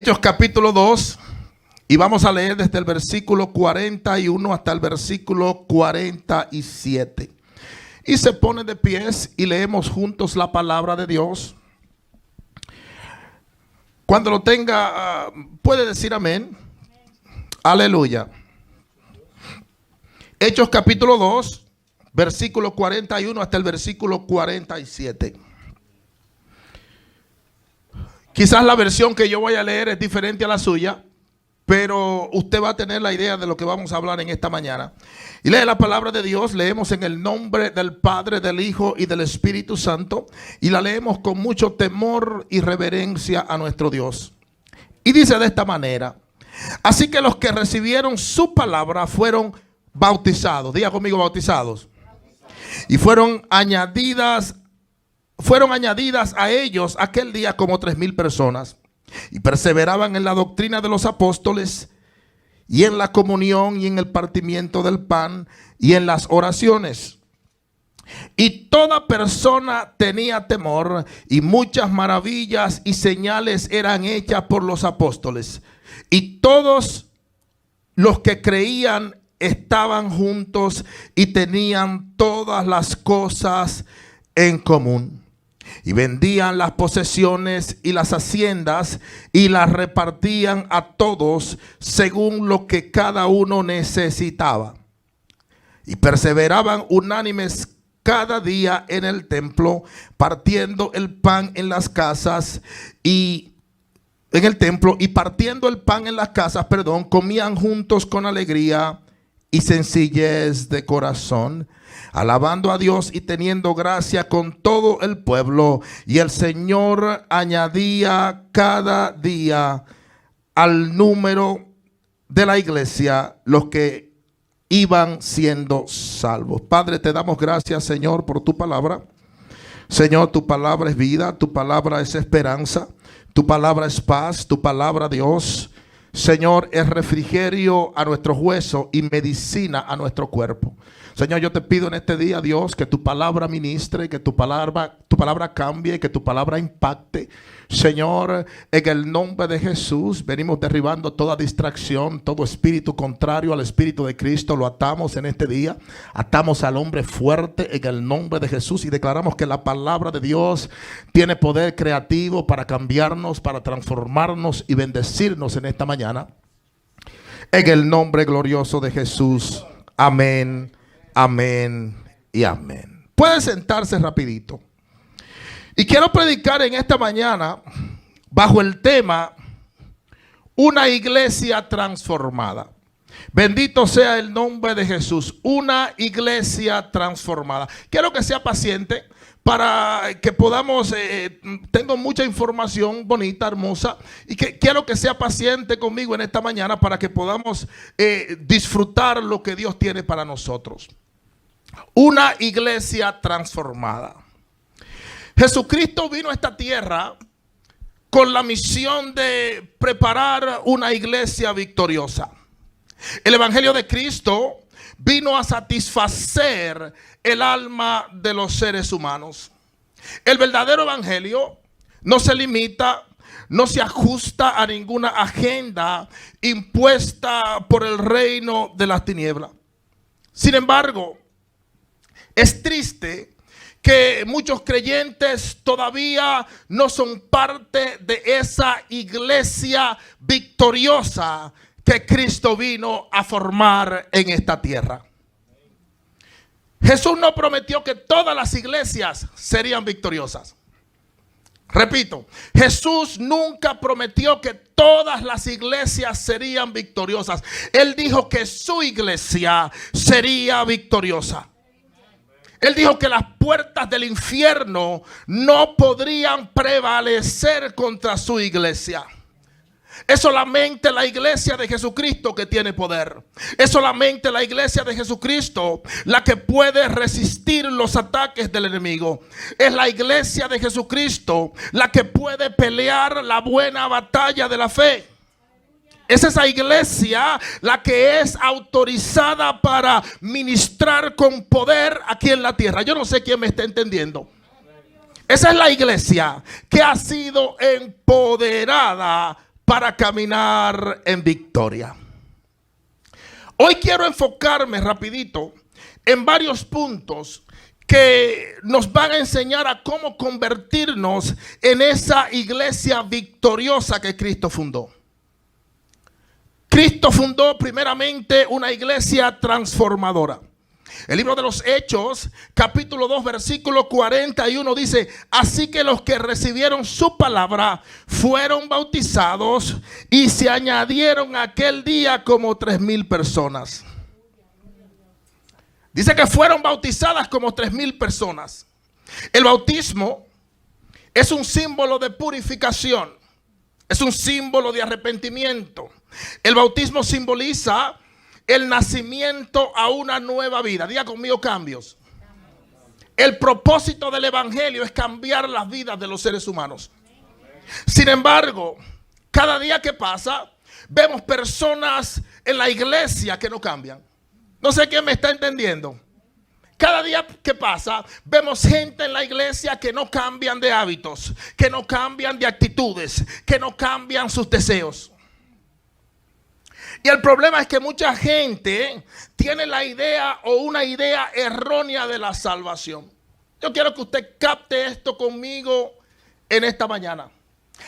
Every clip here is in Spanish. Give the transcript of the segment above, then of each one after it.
Hechos capítulo 2, y vamos a leer desde el versículo 41 hasta el versículo 47. Y se pone de pies y leemos juntos la palabra de Dios. Cuando lo tenga, puede decir amén. Aleluya. Hechos capítulo 2, versículo 41 hasta el versículo 47. Quizás la versión que yo voy a leer es diferente a la suya, pero usted va a tener la idea de lo que vamos a hablar en esta mañana. Y lee la palabra de Dios, leemos en el nombre del Padre, del Hijo y del Espíritu Santo, y la leemos con mucho temor y reverencia a nuestro Dios. Y dice de esta manera: así que los que recibieron su palabra fueron bautizados. Diga conmigo, bautizados. Y fueron añadidas a ellos aquel día como 3,000 personas. Y perseveraban en la doctrina de los apóstoles, y en la comunión, y en el partimiento del pan, y en las oraciones. Y toda persona tenía temor, y muchas maravillas y señales eran hechas por los apóstoles. Y todos los que creían estaban juntos y tenían todas las cosas en común. Y vendían las posesiones y las haciendas y las repartían a todos según lo que cada uno necesitaba. Y perseveraban unánimes cada día en el templo, partiendo el pan en las casas y en el templo, y partiendo el pan en las casas, comían juntos con alegría y sencillez de corazón, alabando a Dios y teniendo gracia con todo el pueblo. Y el Señor añadía cada día al número de la iglesia los que iban siendo salvos. Padre, te damos gracias, Señor, por tu palabra. Señor, tu palabra es vida, tu palabra es esperanza, tu palabra es paz, tu palabra, Dios, Señor, es refrigerio a nuestros huesos y medicina a nuestro cuerpo. Señor, yo te pido en este día, Dios, que tu palabra ministre, que tu palabra cambie, que tu palabra impacte. Señor, en el nombre de Jesús, venimos derribando toda distracción, todo espíritu contrario al Espíritu de Cristo. Lo atamos en este día, atamos al hombre fuerte en el nombre de Jesús y declaramos que la palabra de Dios tiene poder creativo para cambiarnos, para transformarnos y bendecirnos en esta mañana. En el nombre glorioso de Jesús. Amén. Amén y amén. Puede sentarse rapidito. Y quiero predicar en esta mañana bajo el tema una iglesia transformada. Bendito sea el nombre de Jesús. Una iglesia transformada. Quiero que sea paciente para que podamos, tengo mucha información bonita, hermosa, y que quiero que sea paciente conmigo en esta mañana para que podamos disfrutar lo que Dios tiene para nosotros. Una iglesia transformada. Jesucristo vino a esta tierra con la misión de preparar una iglesia victoriosa. El evangelio de Cristo vino a satisfacer el alma de los seres humanos. El verdadero evangelio no se limita, no se ajusta a ninguna agenda impuesta por el reino de las tinieblas. Sin embargo, es triste que muchos creyentes todavía no son parte de esa iglesia victoriosa que Cristo vino a formar en esta tierra. Jesús no prometió que todas las iglesias serían victoriosas. Repito, Jesús nunca prometió que todas las iglesias serían victoriosas. Él dijo que su iglesia sería victoriosa. Él dijo que las puertas del infierno no podrían prevalecer contra su iglesia. Es solamente la iglesia de Jesucristo que tiene poder. Es solamente la iglesia de Jesucristo la que puede resistir los ataques del enemigo. Es la iglesia de Jesucristo la que puede pelear la buena batalla de la fe. Es esa iglesia la que es autorizada para ministrar con poder aquí en la tierra. Yo no sé quién me está entendiendo. Esa es la iglesia que ha sido empoderada para caminar en victoria. Hoy quiero enfocarme rapidito en varios puntos que nos van a enseñar a cómo convertirnos en esa iglesia victoriosa que Cristo fundó. Cristo fundó primeramente una iglesia transformadora. El libro de los Hechos, capítulo 2, versículo 41 dice: así que los que recibieron su palabra fueron bautizados y se añadieron aquel día como 3,000 personas. Dice que fueron bautizadas como 3,000 personas. El bautismo es un símbolo de purificación, es un símbolo de arrepentimiento. El bautismo simboliza el nacimiento a una nueva vida. Diga conmigo: cambios. El propósito del evangelio es cambiar las vidas de los seres humanos. Sin embargo, cada día que pasa, vemos personas en la iglesia que no cambian. No sé quién me está entendiendo. Cada día que pasa, vemos gente en la iglesia que no cambian de hábitos, que no cambian de actitudes, que no cambian sus deseos. Y el problema es que mucha gente tiene la idea o una idea errónea de la salvación. Yo quiero que usted capte esto conmigo en esta mañana.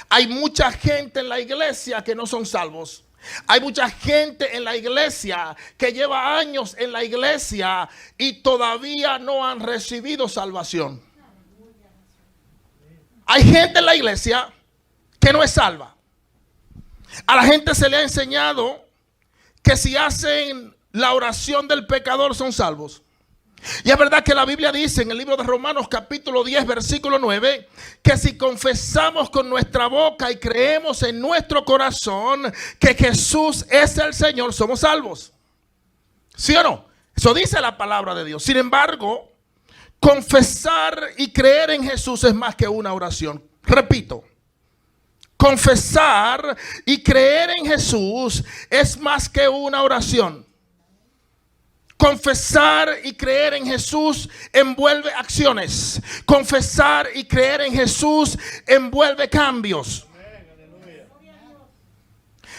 Hay mucha gente en la iglesia que no son salvos. Hay mucha gente en la iglesia que lleva años en la iglesia y todavía no han recibido salvación. Hay gente en la iglesia que no es salva. A la gente se le ha enseñado que si hacen la oración del pecador son salvos. Y es verdad que la Biblia dice en el libro de Romanos capítulo 10 versículo 9 que si confesamos con nuestra boca y creemos en nuestro corazón que Jesús es el Señor, somos salvos. ¿Sí o no? Eso dice la palabra de Dios. Sin embargo, confesar y creer en Jesús es más que una oración. Repito. Confesar y creer en Jesús es más que una oración. Confesar y creer en Jesús envuelve acciones. Confesar y creer en Jesús envuelve cambios.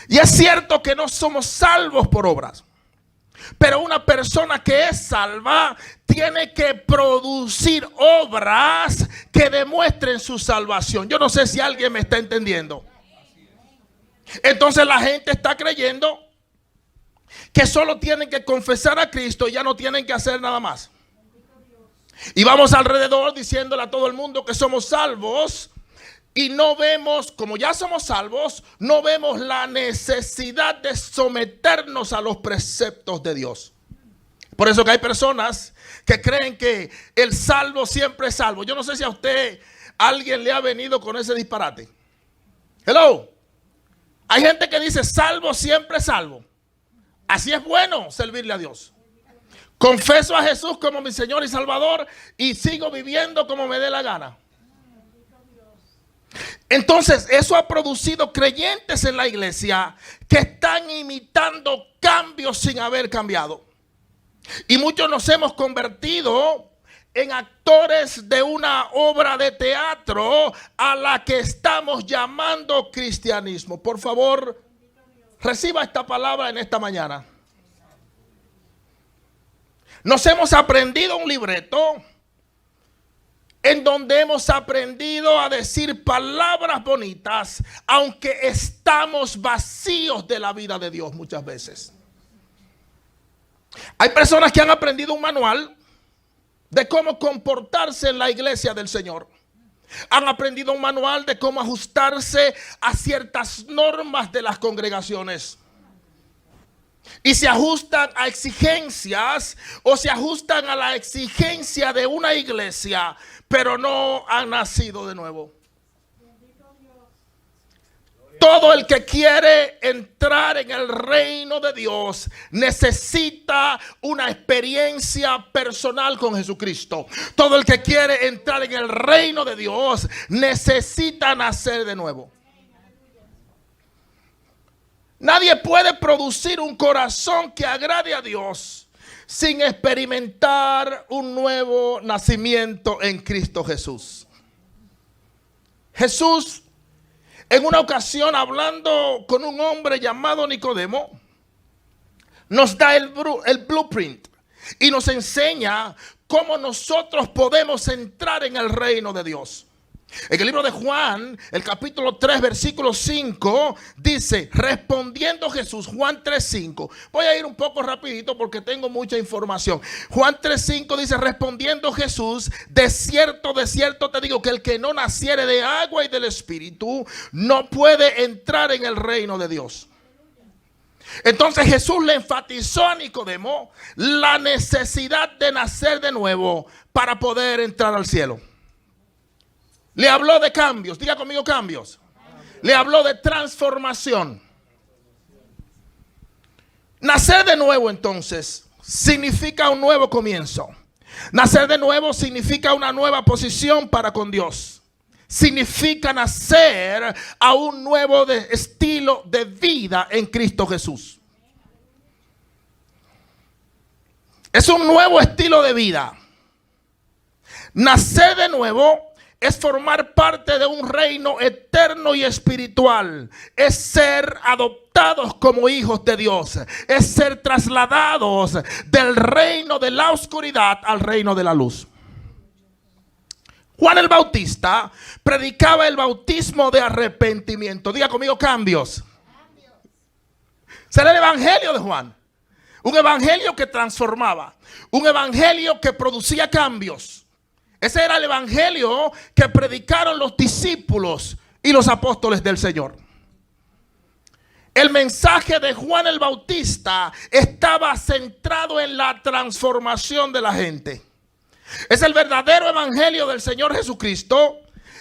Y es cierto que no somos salvos por obras. Pero una persona que es salva tiene que producir obras que demuestren su salvación. Yo no sé si alguien me está entendiendo. Entonces la gente está creyendo que solo tienen que confesar a Cristo y ya no tienen que hacer nada más. Y vamos alrededor diciéndole a todo el mundo que somos salvos. Y no vemos, como ya somos salvos, no vemos la necesidad de someternos a los preceptos de Dios. Por eso que hay personas que creen que el salvo siempre es salvo. Yo no sé si a usted alguien le ha venido con ese disparate. Hello. Hay gente que dice salvo siempre es salvo. Así es bueno servirle a Dios. Confeso a Jesús como mi Señor y Salvador y sigo viviendo como me dé la gana. Entonces eso ha producido creyentes en la iglesia que están imitando cambios sin haber cambiado. Y muchos nos hemos convertido en actores de una obra de teatro a la que estamos llamando cristianismo. Por favor, reciba esta palabra en esta mañana. Nos hemos aprendido un libreto en donde hemos aprendido a decir palabras bonitas, aunque estamos vacíos de la vida de Dios muchas veces. Hay personas que han aprendido un manual de cómo comportarse en la iglesia del Señor. Han aprendido un manual de cómo ajustarse a ciertas normas de las congregaciones. Y se ajustan a exigencias o se ajustan a la exigencia de una iglesia, pero no han nacido de nuevo. Todo el que quiere entrar en el reino de Dios necesita una experiencia personal con Jesucristo. Todo el que quiere entrar en el reino de Dios necesita nacer de nuevo. Nadie puede producir un corazón que agrade a Dios sin experimentar un nuevo nacimiento en Cristo Jesús. Jesús En una ocasión, hablando con un hombre llamado Nicodemo, nos da el blueprint y nos enseña cómo nosotros podemos entrar en el reino de Dios. En el libro de Juan, el capítulo 3, versículo 5, dice, respondiendo Jesús, Juan 3:5. Voy a ir un poco rapidito porque tengo mucha información. Juan 3:5 dice, respondiendo Jesús, de cierto te digo que el que no naciere de agua y del Espíritu no puede entrar en el reino de Dios. Entonces Jesús le enfatizó a Nicodemo la necesidad de nacer de nuevo para poder entrar al cielo. Le habló de cambios, diga conmigo cambios. Le habló de transformación. Nacer de nuevo entonces significa un nuevo comienzo. Nacer de nuevo significa una nueva posición para con Dios. Significa nacer a un nuevo estilo de vida en Cristo Jesús. Es un nuevo estilo de vida. Nacer de nuevo es formar parte de un reino eterno y espiritual. Es ser adoptados como hijos de Dios. Es ser trasladados del reino de la oscuridad al reino de la luz. Juan el Bautista predicaba el bautismo de arrepentimiento. Diga conmigo cambios. Será el evangelio de Juan. Un evangelio que transformaba. Un evangelio que producía cambios. Ese era el evangelio que predicaron los discípulos y los apóstoles del Señor. El mensaje de Juan el Bautista estaba centrado en la transformación de la gente. Es el verdadero evangelio del Señor Jesucristo,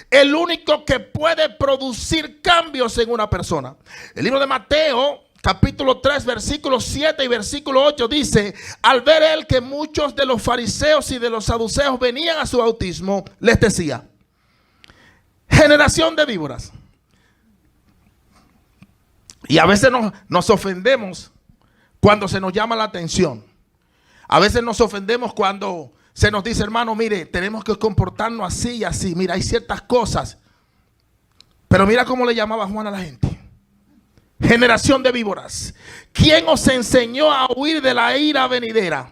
el único que puede producir cambios en una persona. El libro de Mateo, capítulo 3, versículos 7 y versículo 8 dice, al ver él que muchos de los fariseos y de los saduceos venían a su bautismo, les decía, generación de víboras. Y a veces nos ofendemos cuando se nos llama la atención. A veces nos ofendemos cuando se nos dice, hermano, mire, tenemos que comportarnos así y así. Mira, hay ciertas cosas. Pero mira cómo le llamaba Juan a la gente. Generación de víboras, ¿quién os enseñó a huir de la ira venidera?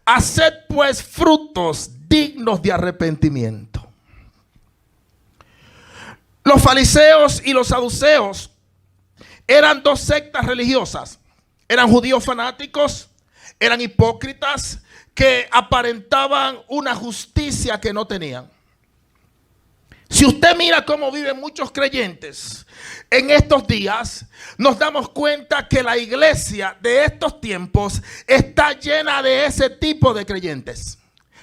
Haced pues frutos dignos de arrepentimiento. Los fariseos y los saduceos eran dos sectas religiosas. Eran judíos fanáticos, eran hipócritas que aparentaban una justicia que no tenían. Si usted mira cómo viven muchos creyentes en estos días, nos damos cuenta que la iglesia de estos tiempos está llena de ese tipo de creyentes.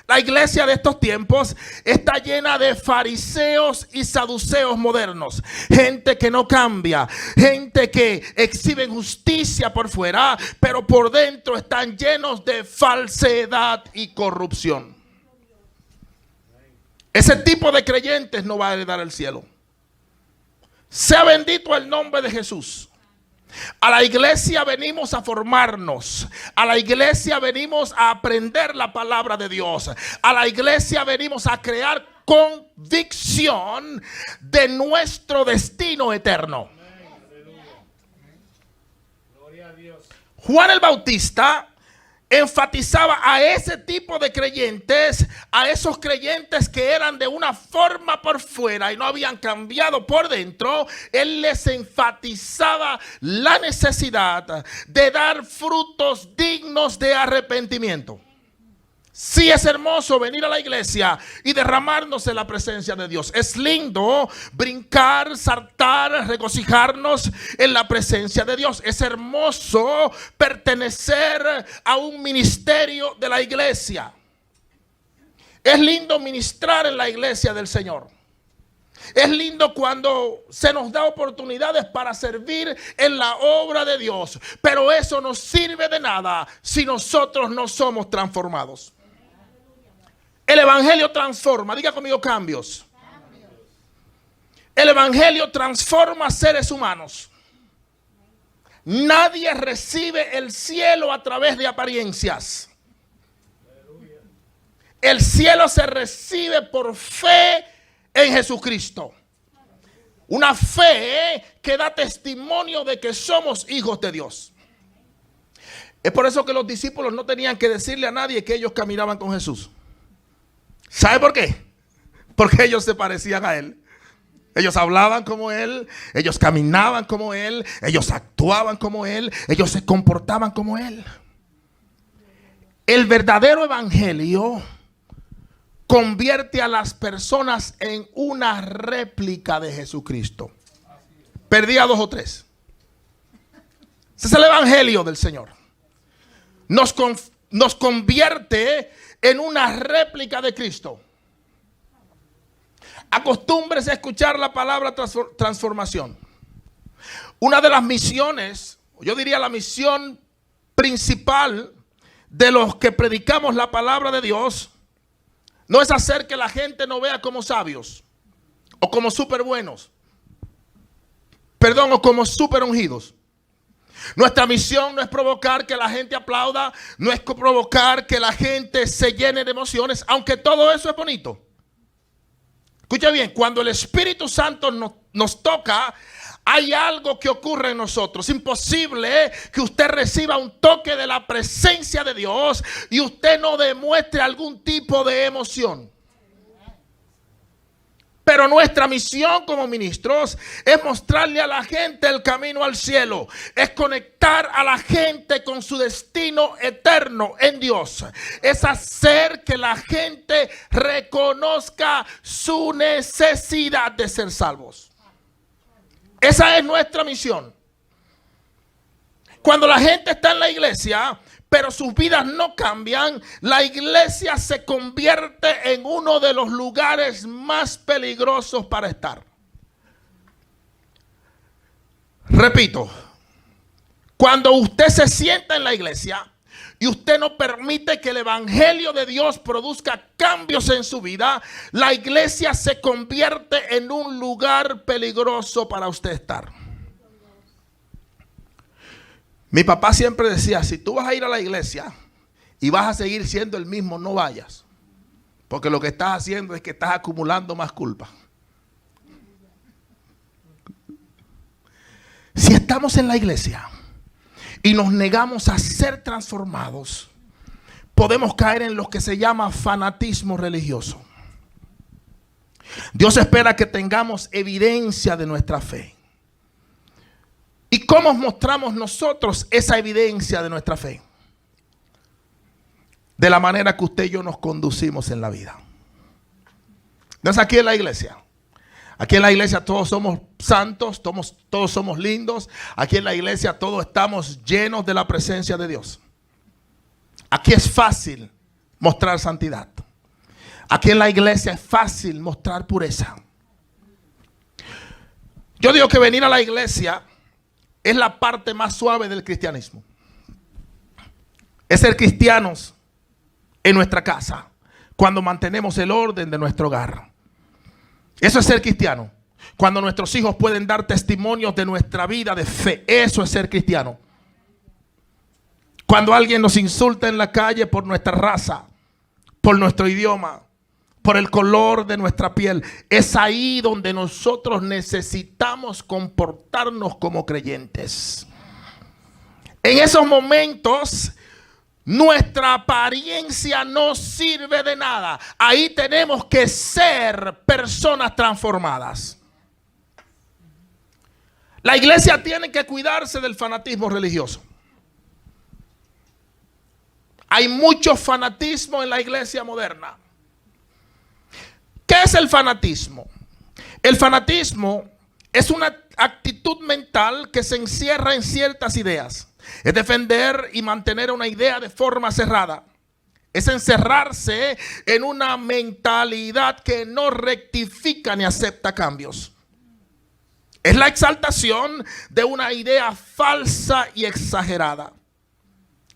La iglesia de estos tiempos está llena de fariseos y saduceos modernos. Gente que no cambia, gente que exhiben justicia por fuera, pero por dentro están llenos de falsedad y corrupción. Ese tipo de creyentes no va a heredar el cielo. Sea bendito el nombre de Jesús. A la iglesia venimos a formarnos. A la iglesia venimos a aprender la palabra de Dios. A la iglesia venimos a crear convicción de nuestro destino eterno. Juan el Bautista enfatizaba a ese tipo de creyentes, a esos creyentes que eran de una forma por fuera y no habían cambiado por dentro. Él les enfatizaba la necesidad de dar frutos dignos de arrepentimiento. Sí, es hermoso venir a la iglesia y derramarnos en la presencia de Dios. Es lindo brincar, saltar, regocijarnos en la presencia de Dios. Es hermoso pertenecer a un ministerio de la iglesia. Es lindo ministrar en la iglesia del Señor. Es lindo cuando se nos da oportunidades para servir en la obra de Dios. Pero eso no sirve de nada si nosotros no somos transformados. El evangelio transforma. Diga conmigo cambios. El evangelio transforma seres humanos. Nadie recibe el cielo a través de apariencias. El cielo se recibe por fe en Jesucristo. Una fe que da testimonio de que somos hijos de Dios. Es por eso que los discípulos no tenían que decirle a nadie que ellos caminaban con Jesús. ¿Sabe por qué? Porque ellos se parecían a Él. Ellos hablaban como Él, ellos caminaban como Él, ellos actuaban como Él, ellos se comportaban como Él. El verdadero evangelio convierte a las personas en una réplica de Jesucristo. Perdí a 2 o 3. Ese es el evangelio del Señor. Nos convierte en una réplica de Cristo. Acostúmbrese a escuchar la palabra transformación. Una de las misiones, yo diría la misión principal de los que predicamos la palabra de Dios, no es hacer que la gente nos vea como sabios o como súper buenos, o como súper ungidos. Nuestra misión no es provocar que la gente aplauda, no es provocar que la gente se llene de emociones, aunque todo eso es bonito. Escucha bien, cuando el Espíritu Santo nos toca, hay algo que ocurre en nosotros. Es imposible que usted reciba un toque de la presencia de Dios y usted no demuestre algún tipo de emoción. Pero nuestra misión como ministros es mostrarle a la gente el camino al cielo. Es conectar a la gente con su destino eterno en Dios. Es hacer que la gente reconozca su necesidad de ser salvos. Esa es nuestra misión. Cuando la gente está en la iglesia, pero sus vidas no cambian, la iglesia se convierte en uno de los lugares más peligrosos para estar. Repito, cuando usted se sienta en la iglesia y usted no permite que el evangelio de Dios produzca cambios en su vida, la iglesia se convierte en un lugar peligroso para usted estar. Mi papá siempre decía, si tú vas a ir a la iglesia y vas a seguir siendo el mismo, no vayas. Porque lo que estás haciendo es que estás acumulando más culpa. Si estamos en la iglesia y nos negamos a ser transformados, podemos caer en lo que se llama fanatismo religioso. Dios espera que tengamos evidencia de nuestra fe. ¿Y cómo mostramos nosotros esa evidencia de nuestra fe? De la manera que usted y yo nos conducimos en la vida. No es aquí en la iglesia. Aquí en la iglesia todos somos santos, todos somos lindos. Aquí en la iglesia todos estamos llenos de la presencia de Dios. Aquí es fácil mostrar santidad. Aquí en la iglesia es fácil mostrar pureza. Yo digo que venir a la iglesia es la parte más suave del cristianismo. Es ser cristianos en nuestra casa, cuando mantenemos el orden de nuestro hogar. Eso es ser cristiano. Cuando nuestros hijos pueden dar testimonios de nuestra vida de fe. Eso es ser cristiano. Cuando alguien nos insulta en la calle por nuestra raza, por nuestro idioma, por el color de nuestra piel, es ahí donde nosotros necesitamos comportarnos como creyentes. En esos momentos, nuestra apariencia no sirve de nada. Ahí tenemos que ser personas transformadas. La iglesia tiene que cuidarse del fanatismo religioso. Hay mucho fanatismo en la iglesia moderna. ¿Qué es el fanatismo? El fanatismo es una actitud mental que se encierra en ciertas ideas. Es defender y mantener una idea de forma cerrada. Es encerrarse en una mentalidad que no rectifica ni acepta cambios. Es la exaltación de una idea falsa y exagerada.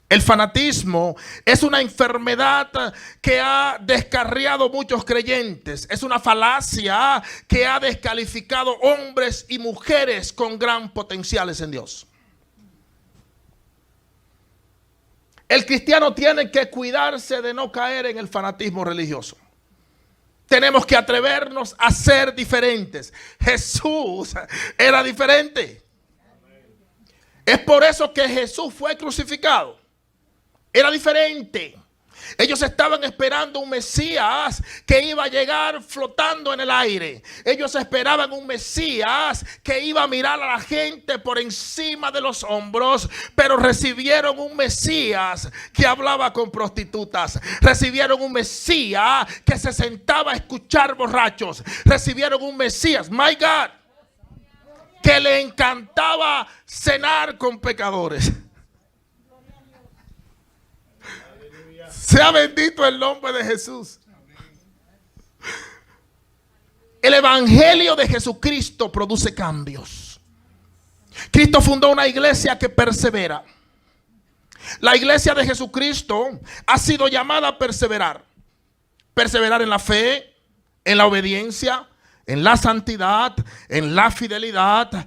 El fanatismo es una enfermedad que ha descarriado muchos creyentes. Es una falacia que ha descalificado hombres y mujeres con gran potenciales en Dios. El cristiano tiene que cuidarse de no caer en el fanatismo religioso. tenemos que atrevernos a ser diferentes. Jesús era diferente. Es por eso que Jesús fue crucificado. Era diferente. Ellos estaban esperando un Mesías que iba a llegar flotando en el aire. Ellos esperaban un Mesías que iba a mirar a la gente por encima de los hombros, pero recibieron un Mesías que hablaba con prostitutas. Recibieron un Mesías que se sentaba a escuchar borrachos. Recibieron un Mesías, my God, que le encantaba cenar con pecadores. Sea bendito el nombre de Jesús. El evangelio de Jesucristo produce cambios. Cristo fundó una iglesia que persevera. La iglesia de Jesucristo ha sido llamada a perseverar. Perseverar en la fe, en la obediencia, en la santidad, en la fidelidad.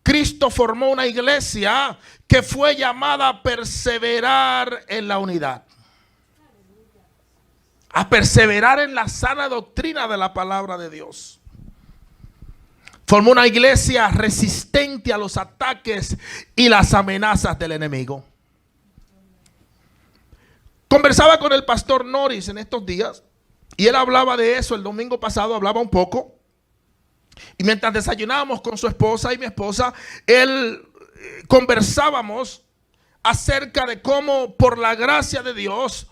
Cristo formó una iglesia que fue llamada a perseverar en la unidad. A perseverar en la sana doctrina de la palabra de Dios. Formó una iglesia resistente a los ataques y las amenazas del enemigo. Conversaba con el pastor Norris en estos días y él hablaba de eso el domingo pasado, hablaba un poco. Y mientras desayunábamos con su esposa y mi esposa, conversábamos acerca de cómo por la gracia de Dios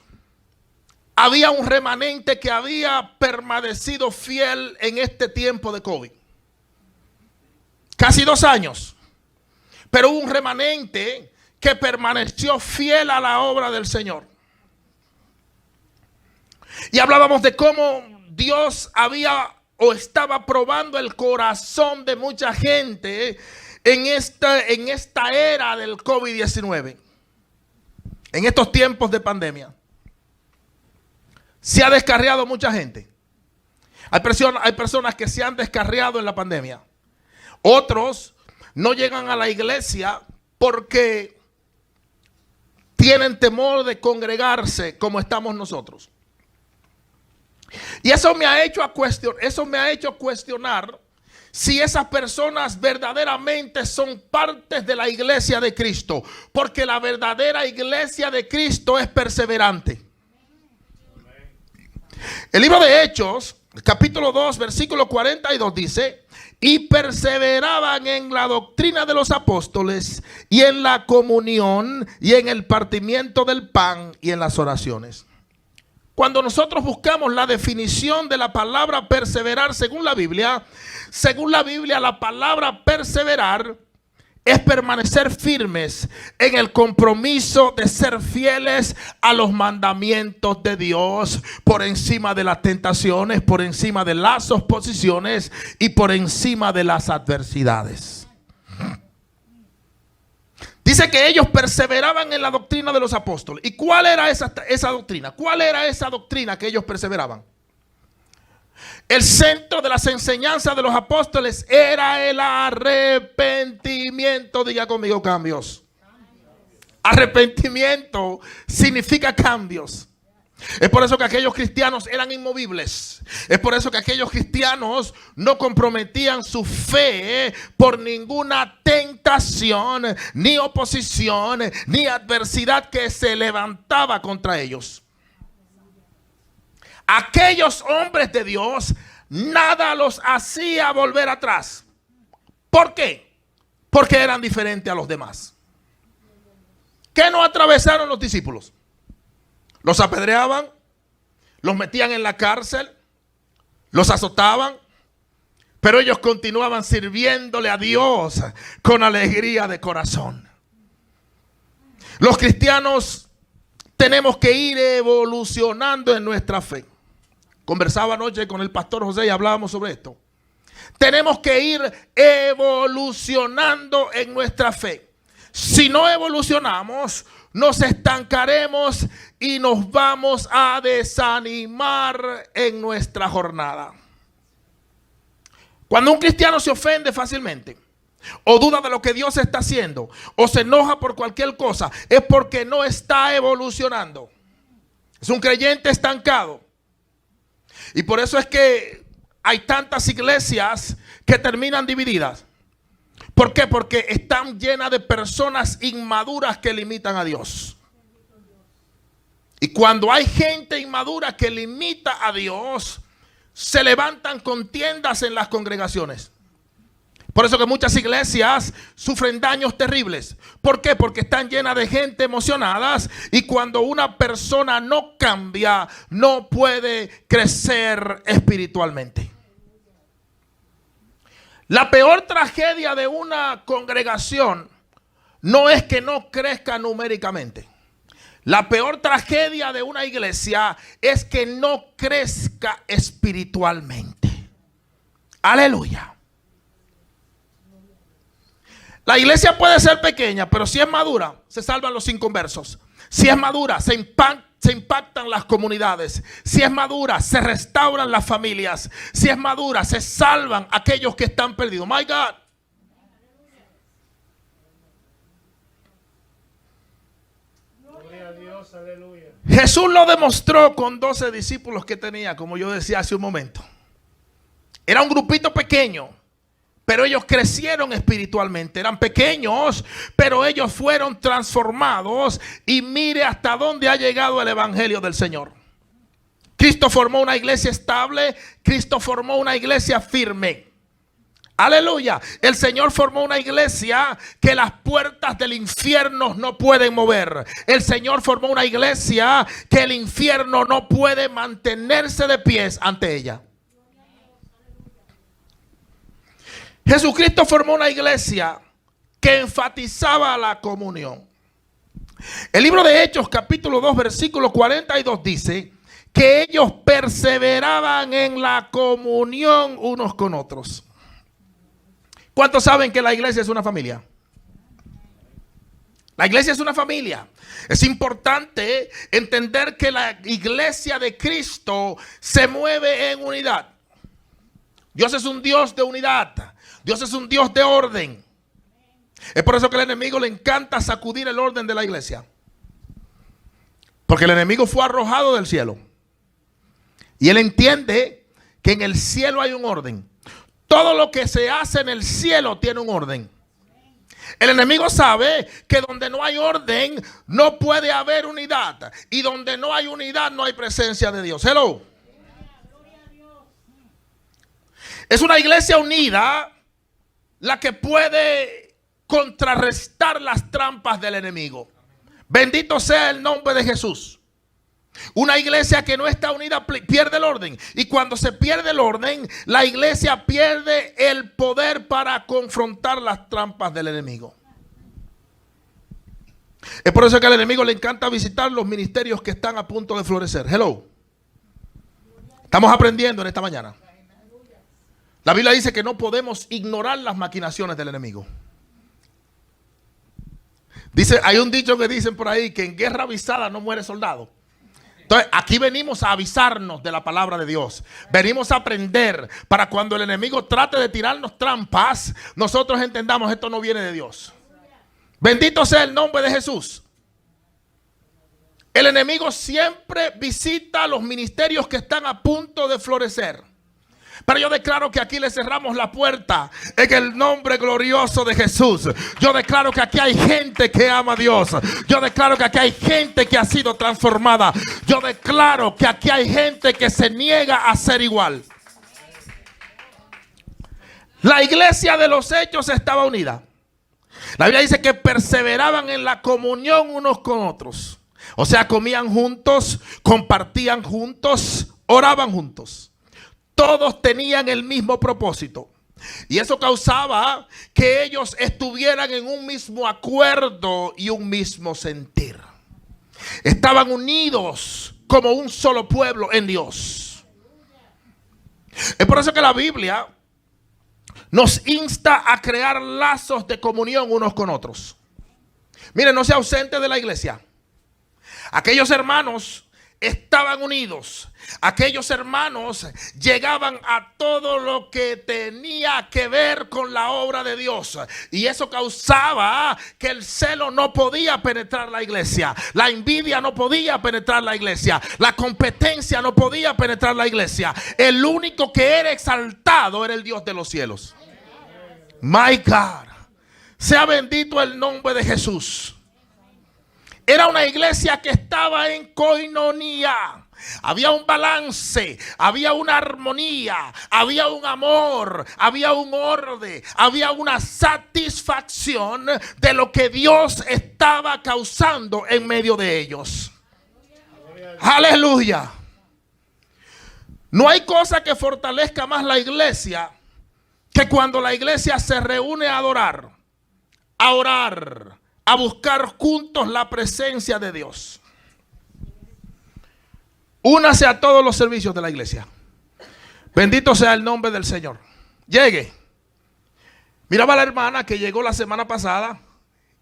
había un remanente que había permanecido fiel en este tiempo de COVID. Casi 2 años. Pero hubo un remanente que permaneció fiel a la obra del Señor. Y hablábamos de cómo Dios había o estaba probando el corazón de mucha gente en esta era del COVID-19. En estos tiempos de pandemia. Se ha descarriado mucha gente. Hay personas que se han descarriado en la pandemia. Otros no llegan a la iglesia porque tienen temor de congregarse como estamos nosotros. Y eso me ha hecho cuestionar si esas personas verdaderamente son partes de la iglesia de Cristo. Porque la verdadera iglesia de Cristo es perseverante. El libro de Hechos, capítulo 2, versículo 42 dice: y perseveraban en la doctrina de los apóstoles y en la comunión y en el partimiento del pan y en las oraciones. Cuando nosotros buscamos la definición de la palabra perseverar según la Biblia, la palabra perseverar es permanecer firmes en el compromiso de ser fieles a los mandamientos de Dios por encima de las tentaciones, por encima de las oposiciones y por encima de las adversidades. Dice que ellos perseveraban en la doctrina de los apóstoles. ¿Y cuál era esa doctrina? ¿Cuál era esa doctrina que ellos perseveraban? El centro de las enseñanzas de los apóstoles era el arrepentimiento. Diga conmigo, cambios. Arrepentimiento significa cambios. Es por eso que aquellos cristianos eran inmovibles. Es por eso que aquellos cristianos no comprometían su fe por ninguna tentación, ni oposición, ni adversidad que se levantaba contra ellos. Aquellos hombres de Dios, nada los hacía volver atrás. ¿Por qué? Porque eran diferentes a los demás. ¿Qué no atravesaron los discípulos? Los apedreaban, los metían en la cárcel, los azotaban, pero ellos continuaban sirviéndole a Dios con alegría de corazón. Los cristianos tenemos que ir evolucionando en nuestra fe. Conversaba anoche con el pastor José y hablábamos sobre esto. Tenemos que ir evolucionando en nuestra fe. Si no evolucionamos, nos estancaremos y nos vamos a desanimar en nuestra jornada. Cuando un cristiano se ofende fácilmente, o duda de lo que Dios está haciendo, o se enoja por cualquier cosa, es porque no está evolucionando. Es un creyente estancado. Y por eso es que hay tantas iglesias que terminan divididas. ¿Por qué? Porque están llenas de personas inmaduras que limitan a Dios. Y cuando hay gente inmadura que limita a Dios, se levantan contiendas en las congregaciones. Por eso que muchas iglesias sufren daños terribles. ¿Por qué? Porque están llenas de gente emocionadas, y cuando una persona no cambia, no puede crecer espiritualmente. La peor tragedia de una congregación no es que no crezca numéricamente. La peor tragedia de una iglesia es que no crezca espiritualmente. Aleluya. La iglesia puede ser pequeña, pero si es madura, se salvan los inconversos. Si es madura, se impactan las comunidades. Si es madura, se restauran las familias. Si es madura, se salvan aquellos que están perdidos. My God. Gloria a Dios, aleluya. Jesús lo demostró con 12 discípulos que tenía, como yo decía hace un momento. Era un grupito pequeño, pero ellos crecieron espiritualmente. Eran pequeños, pero ellos fueron transformados. Y mire hasta dónde ha llegado el evangelio del Señor. Cristo formó una iglesia estable. Cristo formó una iglesia firme. Aleluya. El Señor formó una iglesia que las puertas del infierno no pueden mover. El Señor formó una iglesia que el infierno no puede mantenerse de pies ante ella. Jesucristo formó una iglesia que enfatizaba la comunión. El libro de Hechos, capítulo 2, versículo 42 dice que ellos perseveraban en la comunión unos con otros. ¿Cuántos saben que la iglesia es una familia? La iglesia es una familia. Es importante entender que la iglesia de Cristo se mueve en unidad. Dios es un Dios de unidad. Dios es un Dios de orden. Es por eso que al enemigo le encanta sacudir el orden de la iglesia. Porque el enemigo fue arrojado del cielo. Y él entiende que en el cielo hay un orden. Todo lo que se hace en el cielo tiene un orden. El enemigo sabe que donde no hay orden no puede haber unidad. Y donde no hay unidad no hay presencia de Dios. Hello. Es una iglesia unida la que puede contrarrestar las trampas del enemigo. Bendito sea el nombre de Jesús. Una iglesia que no está unida pierde el orden. Y cuando se pierde el orden, la iglesia pierde el poder para confrontar las trampas del enemigo. Es por eso que al enemigo le encanta visitar los ministerios que están a punto de florecer. Hello. Estamos aprendiendo en esta mañana. La Biblia dice que no podemos ignorar las maquinaciones del enemigo. Dice, hay un dicho que dicen por ahí que en guerra avisada no muere soldado. Entonces, aquí venimos a avisarnos de la palabra de Dios. Venimos a aprender para cuando el enemigo trate de tirarnos trampas, nosotros entendamos esto no viene de Dios. Bendito sea el nombre de Jesús. El enemigo siempre visita los ministerios que están a punto de florecer. Pero yo declaro que aquí le cerramos la puerta en el nombre glorioso de Jesús. Yo declaro que aquí hay gente que ama a Dios. Yo declaro que aquí hay gente que ha sido transformada. Yo declaro que aquí hay gente que se niega a ser igual. La iglesia de los Hechos estaba unida. La Biblia dice que perseveraban en la comunión unos con otros. O sea, comían juntos, compartían juntos, oraban juntos. Todos tenían el mismo propósito. Y eso causaba que ellos estuvieran en un mismo acuerdo y un mismo sentir. Estaban unidos como un solo pueblo en Dios. Es por eso que la Biblia nos insta a crear lazos de comunión unos con otros. Miren, no sea ausente de la iglesia. Aquellos hermanos estaban unidos. Aquellos hermanos llegaban a todo lo que tenía que ver con la obra de Dios. Y eso causaba que el celo no podía penetrar la iglesia. La envidia no podía penetrar la iglesia. La competencia no podía penetrar la iglesia. El único que era exaltado era el Dios de los cielos. My God. Sea bendito el nombre de Jesús. Era una iglesia que estaba en coinonía. Había un balance, había una armonía, había un amor, había un orden, había una satisfacción de lo que Dios estaba causando en medio de ellos. Aleluya. No hay cosa que fortalezca más la iglesia que cuando la iglesia se reúne a adorar, a orar, a buscar juntos la presencia de Dios. Únase a todos los servicios de la iglesia. Bendito sea el nombre del Señor. Llegue. Miraba a la hermana que llegó la semana pasada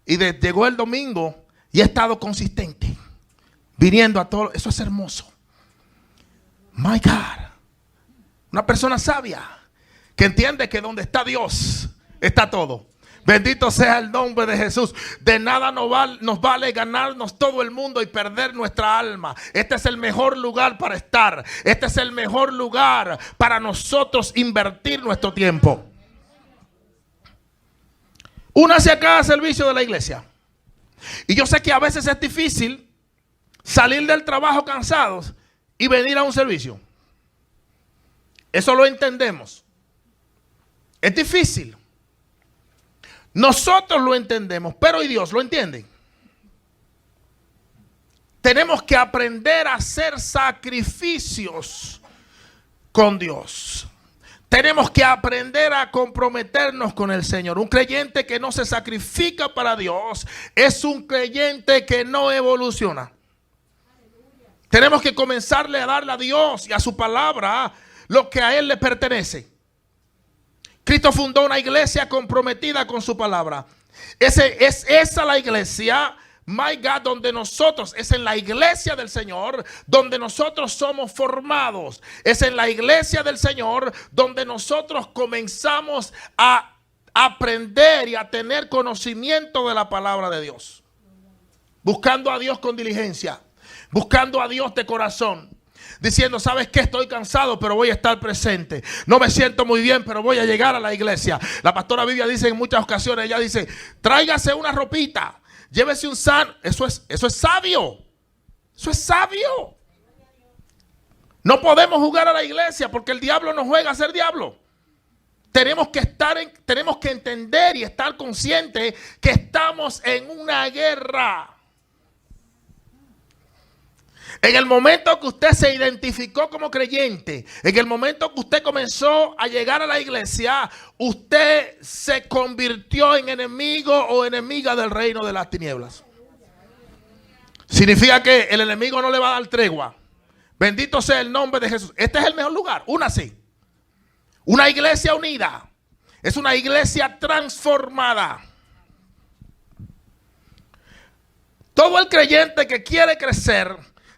y llegó el domingo y ha estado consistente, viniendo a todo. Eso es hermoso. My God. Una persona sabia que entiende que donde está Dios está todo. Bendito sea el nombre de Jesús. De nada nos vale ganarnos todo el mundo y perder nuestra alma. Este es el mejor lugar para estar. Este es el mejor lugar para nosotros invertir nuestro tiempo. Únase a cada servicio de la iglesia. Y yo sé que a veces es difícil salir del trabajo cansados y venir a un servicio. Eso lo entendemos. Es difícil. Nosotros lo entendemos, pero ¿y Dios lo entiende? Tenemos que aprender a hacer sacrificios con Dios. Tenemos que aprender a comprometernos con el Señor. Un creyente que no se sacrifica para Dios es un creyente que no evoluciona. Tenemos que comenzarle a darle a Dios y a su palabra lo que a Él le pertenece. Cristo fundó una iglesia comprometida con su palabra. Es esa la iglesia, my God, donde nosotros, es en la iglesia del Señor donde nosotros somos formados. Es en la iglesia del Señor donde nosotros comenzamos a aprender y a tener conocimiento de la palabra de Dios. Buscando a Dios con diligencia, buscando a Dios de corazón. Diciendo, ¿sabes qué? Estoy cansado, pero voy a estar presente. No me siento muy bien, pero voy a llegar a la iglesia. La pastora Biblia dice en muchas ocasiones, ella dice, tráigase una ropita, llévese un san. Eso es sabio. Eso es sabio. No podemos jugar a la iglesia porque el diablo nos juega a ser diablo. Tenemos que entender y estar conscientes que estamos en una guerra. En el momento que usted se identificó como creyente, en el momento que usted comenzó a llegar a la iglesia, usted se convirtió en enemigo o enemiga del reino de las tinieblas. Significa que el enemigo no le va a dar tregua. Bendito sea el nombre de Jesús. Este es el mejor lugar. Únase. Una iglesia unida es una iglesia transformada. Todo el creyente que quiere crecer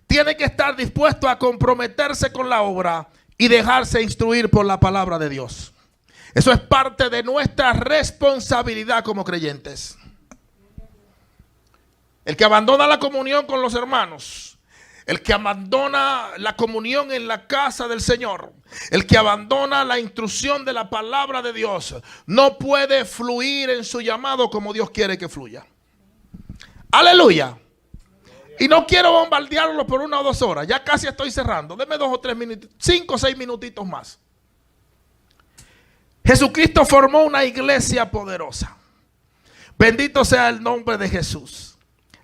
tiene que estar dispuesto a comprometerse con la obra y dejarse instruir por la palabra de Dios. Eso es parte de nuestra responsabilidad como creyentes. El que abandona la comunión con los hermanos, el que abandona la comunión en la casa del Señor, el que abandona la instrucción de la palabra de Dios, no puede fluir en su llamado como Dios quiere que fluya. Aleluya. Y no quiero bombardearlo por 1 o 2 horas. Ya casi estoy cerrando. Deme 2 o 3 minutos, 5 o 6 minutitos más. Jesucristo formó una iglesia poderosa. Bendito sea el nombre de Jesús.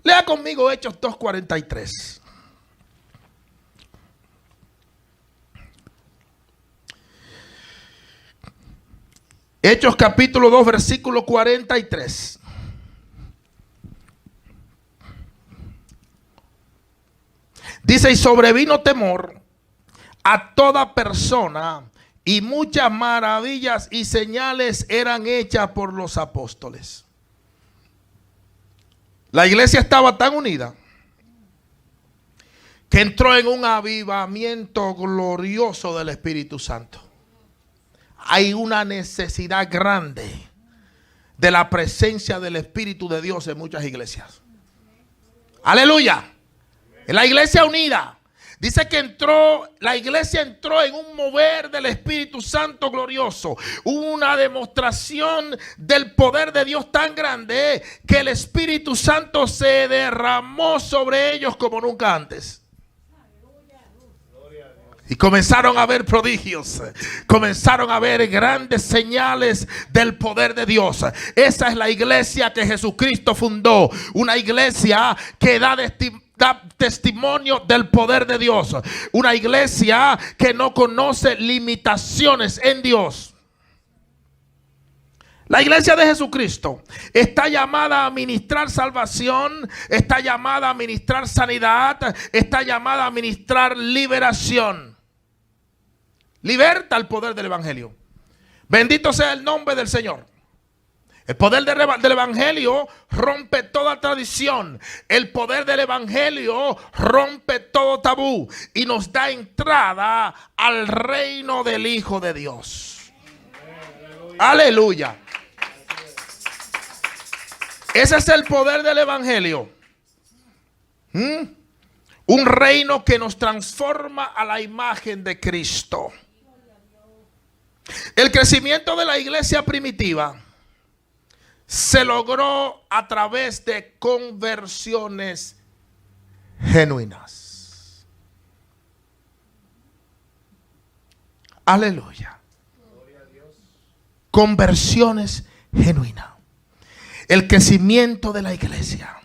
Lea conmigo Hechos 2:43. Hechos capítulo 2 versículo 43. Dice, y sobrevino temor a toda persona, y muchas maravillas y señales eran hechas por los apóstoles. La iglesia estaba tan unida que entró en un avivamiento glorioso del Espíritu Santo. Hay una necesidad grande de la presencia del Espíritu de Dios en muchas iglesias. Aleluya. En la iglesia unida. Dice que la iglesia entró en un mover del Espíritu Santo glorioso. Una demostración del poder de Dios tan grande que el Espíritu Santo se derramó sobre ellos como nunca antes. Y comenzaron a ver prodigios, comenzaron a ver grandes señales del poder de Dios. Esa es la iglesia que Jesucristo fundó. Una iglesia que da testimonio del poder de Dios. Una iglesia que no conoce limitaciones en Dios. La iglesia de Jesucristo está llamada a ministrar salvación, está llamada a ministrar sanidad, está llamada a ministrar liberación. Liberta el poder del evangelio. Bendito sea el nombre del Señor. El poder del evangelio rompe toda tradición. El poder del evangelio rompe todo tabú y nos da entrada al reino del Hijo de Dios. Aleluya. Ese es el poder del evangelio. Un reino que nos transforma a la imagen de Cristo. El crecimiento de la iglesia primitiva se logró a través de conversiones genuinas. Aleluya. Conversiones genuinas. El crecimiento de la iglesia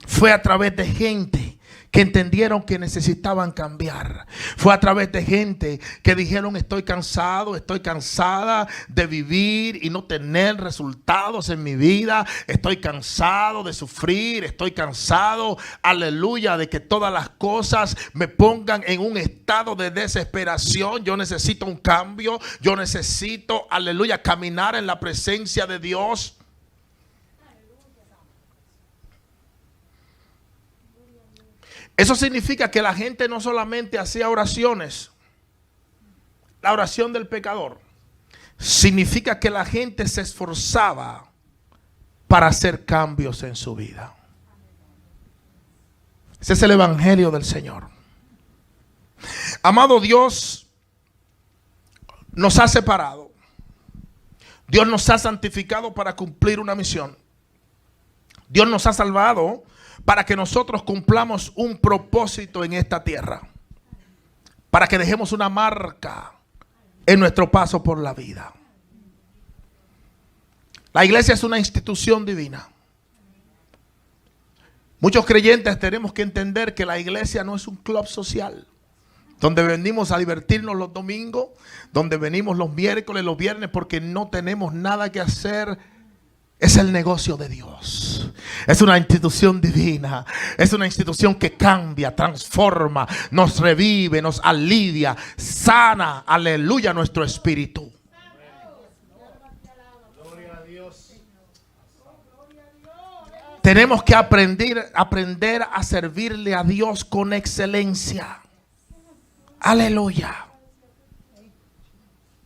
fue a través de gente que entendieron que necesitaban cambiar. Fue a través de gente que dijeron: estoy cansado, estoy cansada de vivir y no tener resultados en mi vida. Estoy cansado de sufrir, estoy cansado, aleluya, de que todas las cosas me pongan en un estado de desesperación. Yo necesito un cambio, yo necesito, aleluya, caminar en la presencia de Dios. Eso significa que la gente no solamente hacía oraciones, la oración del pecador. Significa que la gente se esforzaba para hacer cambios en su vida. Ese es el evangelio del Señor. Amado, Dios nos ha separado. Dios nos ha santificado para cumplir una misión. Dios nos ha salvado para que nosotros cumplamos un propósito en esta tierra. Para que dejemos una marca en nuestro paso por la vida. La iglesia es una institución divina. Muchos creyentes tenemos que entender que la iglesia no es un club social donde venimos a divertirnos los domingos, donde venimos los miércoles, los viernes, porque no tenemos nada que hacer. Es el negocio de Dios. Es una institución divina. Es una institución que cambia, transforma, nos revive, nos alivia, sana, aleluya, nuestro espíritu. Gloria a Dios. Tenemos que aprender a servirle a Dios con excelencia. Aleluya.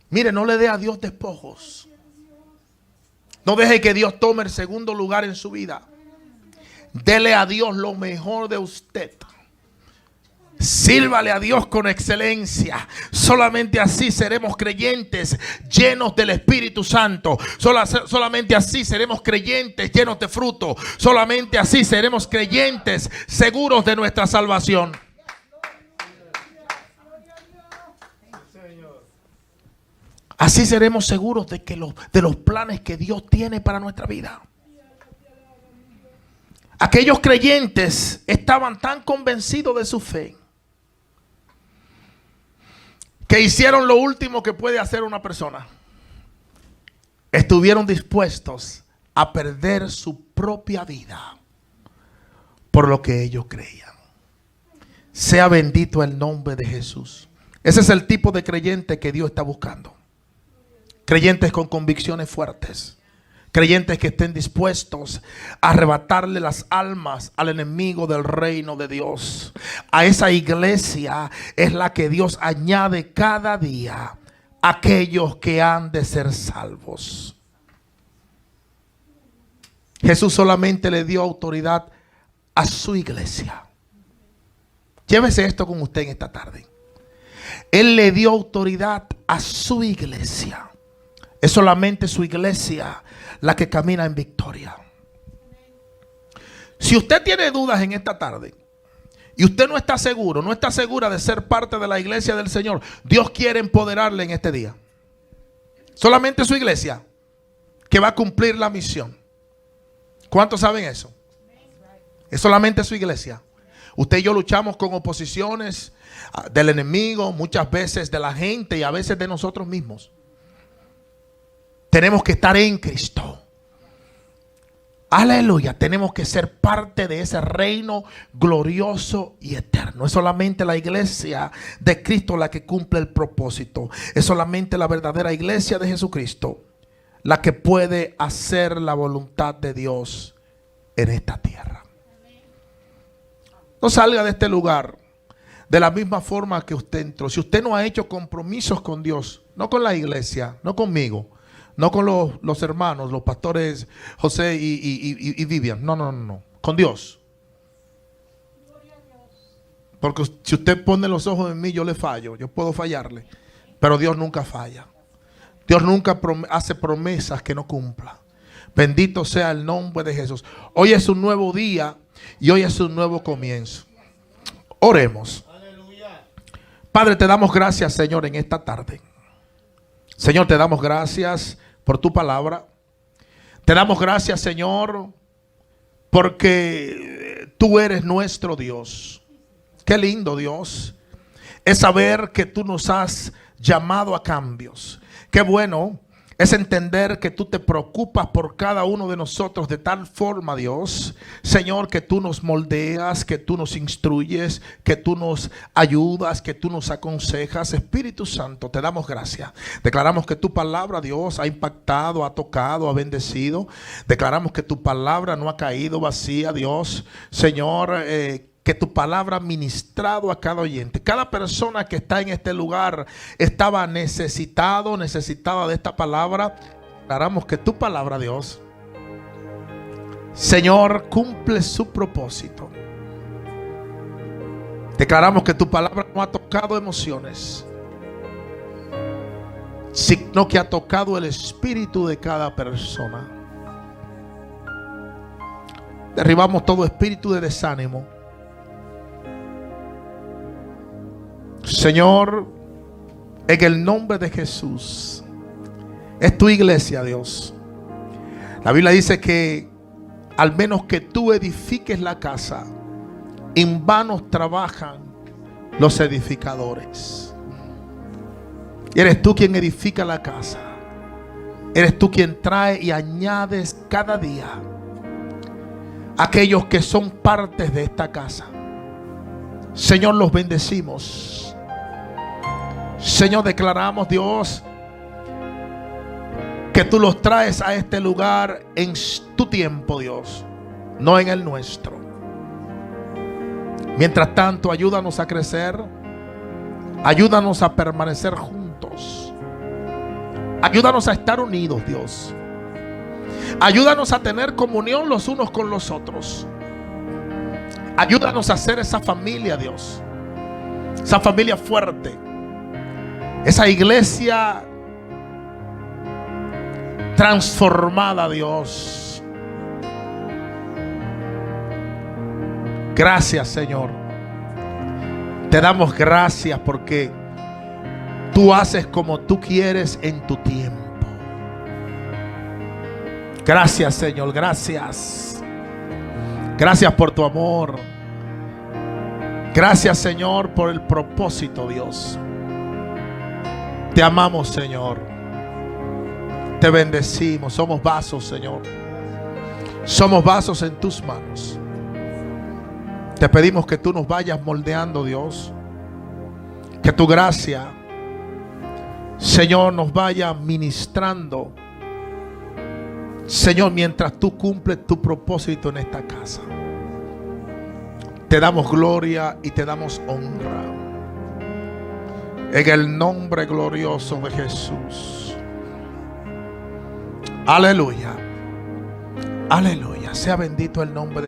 Mire, no le dé a Dios despojos. No deje que Dios tome el segundo lugar en su vida. Dele a Dios lo mejor de usted. Sírvale a Dios con excelencia. Solamente así seremos creyentes llenos del Espíritu Santo. Solamente así seremos creyentes llenos de fruto. Solamente así seremos creyentes seguros de nuestra salvación. Así seremos seguros de los planes que Dios tiene para nuestra vida. Aquellos creyentes estaban tan convencidos de su fe que hicieron lo último que puede hacer una persona. Estuvieron dispuestos a perder su propia vida por lo que ellos creían. Sea bendito el nombre de Jesús. Ese es el tipo de creyente que Dios está buscando. Creyentes con convicciones fuertes. Creyentes que estén dispuestos a arrebatarle las almas al enemigo del reino de Dios. A esa iglesia es la que Dios añade cada día aquellos que han de ser salvos. Jesús solamente le dio autoridad a su iglesia. Llévese esto con usted en esta tarde. Él le dio autoridad a su iglesia. Es solamente su iglesia la que camina en victoria. Si usted tiene dudas en esta tarde y usted no está seguro, no está segura de ser parte de la iglesia del Señor, Dios quiere empoderarle en este día. Solamente su iglesia que va a cumplir la misión. ¿Cuántos saben eso? Es solamente su iglesia. Usted y yo luchamos con oposiciones del enemigo, muchas veces de la gente y a veces de nosotros mismos. Tenemos que estar en Cristo. Aleluya. Tenemos que ser parte de ese reino glorioso y eterno. Es solamente la iglesia de Cristo la que cumple el propósito. Es solamente la verdadera iglesia de Jesucristo la que puede hacer la voluntad de Dios en esta tierra. No salga de este lugar de la misma forma que usted entró. Si usted no ha hecho compromisos con Dios, no con la iglesia, no conmigo, no con los hermanos, los pastores José y Vivian, no, con Dios. Porque si usted pone los ojos en mí, yo le fallo, yo puedo fallarle, pero Dios nunca falla. Dios nunca hace promesas que no cumpla. Bendito sea el nombre de Jesús. Hoy es un nuevo día y hoy es un nuevo comienzo. Oremos. Padre, te damos gracias, Señor, en esta tarde. Señor, te damos gracias por tu palabra. Te damos gracias, Señor, porque tú eres nuestro Dios. Qué lindo, Dios, es saber que tú nos has llamado a cambios. Qué bueno es entender que tú te preocupas por cada uno de nosotros de tal forma, Dios, Señor, que tú nos moldeas, que tú nos instruyes, que tú nos ayudas, que tú nos aconsejas. Espíritu Santo, te damos gracias. Declaramos que tu palabra, Dios, ha impactado, ha tocado, ha bendecido. Declaramos que tu palabra no ha caído vacía, Dios, Señor, que tu palabra ha ministrado a cada oyente. Cada persona que está en este lugar estaba necesitada de esta palabra. Declaramos que tu palabra, Dios, Señor, cumple su propósito. Declaramos que tu palabra no ha tocado emociones, sino que ha tocado el espíritu de cada persona. Derribamos todo espíritu de desánimo. Señor, en el nombre de Jesús, es tu iglesia, Dios. La Biblia dice que al menos que tú edifiques la casa, en vano trabajan los edificadores. Y eres tú quien edifica la casa. Eres tú quien trae y añades cada día aquellos que son partes de esta casa. Señor, los bendecimos. Señor, declaramos, Dios, que tú los traes a este lugar en tu tiempo, Dios, no en el nuestro. Mientras tanto, ayúdanos a crecer, ayúdanos a permanecer juntos, ayúdanos a estar unidos, Dios. Ayúdanos a tener comunión los unos con los otros. Ayúdanos a hacer esa familia, Dios, esa familia fuerte, esa iglesia transformada, Dios. Gracias, Señor. Te damos gracias porque tú haces como tú quieres en tu tiempo. Gracias, Señor, gracias. Gracias por tu amor. Gracias, Señor, por el propósito, Dios. Te amamos, Señor. Te bendecimos. Somos vasos, Señor. Somos vasos en tus manos. Te pedimos que tú nos vayas moldeando, Dios. Que tu gracia, Señor, nos vaya ministrando Señor, mientras tú cumples tu propósito en esta casa, te damos gloria y te damos honra. En el nombre glorioso de Jesús. Aleluya. Aleluya. Sea bendito el nombre de